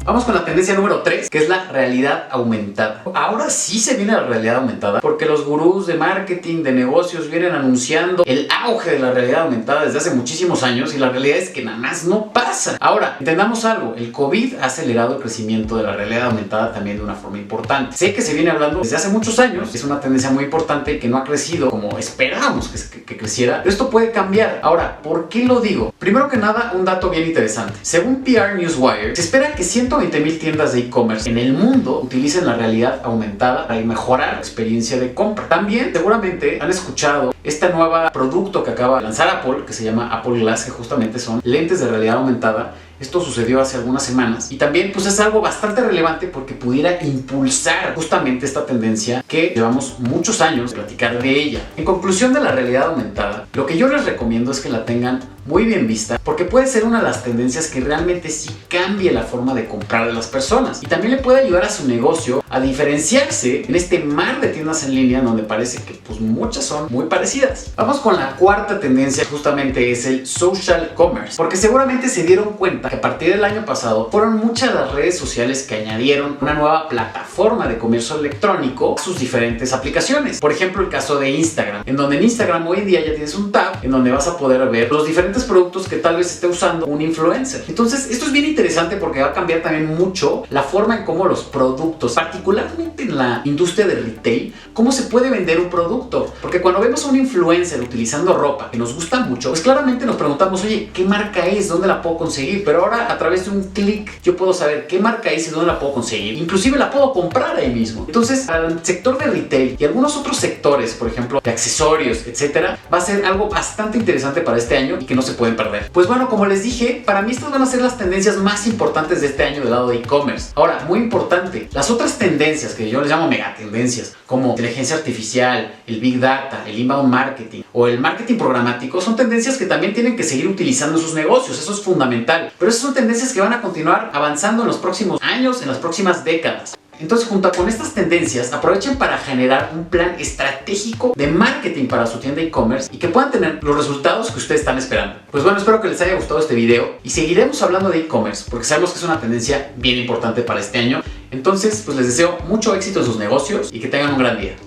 Vamos con la tendencia número 3, que es la realidad aumentada. Ahora sí se viene la realidad aumentada porque los gurús de marketing, de negocios vienen anunciando el auge de la realidad aumentada desde hace muchísimos años y la realidad es que nada más no pasa. Ahora, entendamos algo, el COVID ha acelerado el crecimiento de la realidad aumentada también de una forma importante. Sé que se viene hablando desde hace muchos años, es una tendencia muy importante que no ha crecido como esperábamos que creciera, pero esto puede cambiar. Ahora, ¿por qué lo digo? Primero que nada, un dato bien interesante. Según PR Newswire, se espera que 120,000 tiendas de e-commerce en el mundo utilicen la realidad aumentada para mejorar la experiencia de compra. También, seguramente han escuchado este nuevo producto que acaba de lanzar Apple, que se llama Apple Glass, que justamente son lentes de realidad aumentada. Esto sucedió hace algunas semanas y también pues es algo bastante relevante porque pudiera impulsar justamente esta tendencia que llevamos muchos años de platicar de ella. En conclusión de la realidad aumentada, lo que yo les recomiendo es que la tengan muy bien vista porque puede ser una de las tendencias que realmente sí cambie la forma de comprar de las personas y también le puede ayudar a su negocio a diferenciarse en este mar de tiendas en línea donde parece que pues muchas son muy parecidas. Vamos con la cuarta tendencia, justamente es el social commerce, porque seguramente se dieron cuenta que a partir del año pasado fueron muchas las redes sociales que añadieron una nueva plataforma de comercio electrónico a sus diferentes aplicaciones. Por ejemplo, el caso de Instagram, en donde en Instagram hoy en día ya tienes un tab en donde vas a poder ver los diferentes productos que tal vez esté usando un influencer. Entonces, esto es bien interesante porque va a cambiar también mucho la forma en cómo los productos, particularmente en la industria de retail, cómo se puede vender un producto. Porque cuando vemos a un influencer utilizando ropa que nos gusta mucho, pues claramente nos preguntamos, oye, ¿qué marca es? ¿Dónde la puedo conseguir? Pero ahora a través de un clic yo puedo saber qué marca es y dónde la puedo conseguir. Inclusive la puedo comprar ahí mismo. Entonces, al sector de retail y algunos otros sectores, por ejemplo, de accesorios, etcétera, va a ser algo bastante interesante para este año y que no se pueden perder. Pues bueno, como les dije, para mí estas van a ser las tendencias más importantes de este año del lado de e-commerce. Ahora, muy importante, las otras tendencias que yo les llamo megatendencias, como inteligencia artificial, el big data, el inbound marketing o el marketing programático, son tendencias que también tienen que seguir utilizando en sus negocios. Eso es fundamental. Pero esas son tendencias que van a continuar avanzando en los próximos años, en las próximas décadas. Entonces, junto con estas tendencias, aprovechen para generar un plan estratégico de marketing para su tienda e-commerce y que puedan tener los resultados que ustedes están esperando. Pues bueno, espero que les haya gustado este video y seguiremos hablando de e-commerce porque sabemos que es una tendencia bien importante para este año. Entonces, pues les deseo mucho éxito en sus negocios y que tengan un gran día.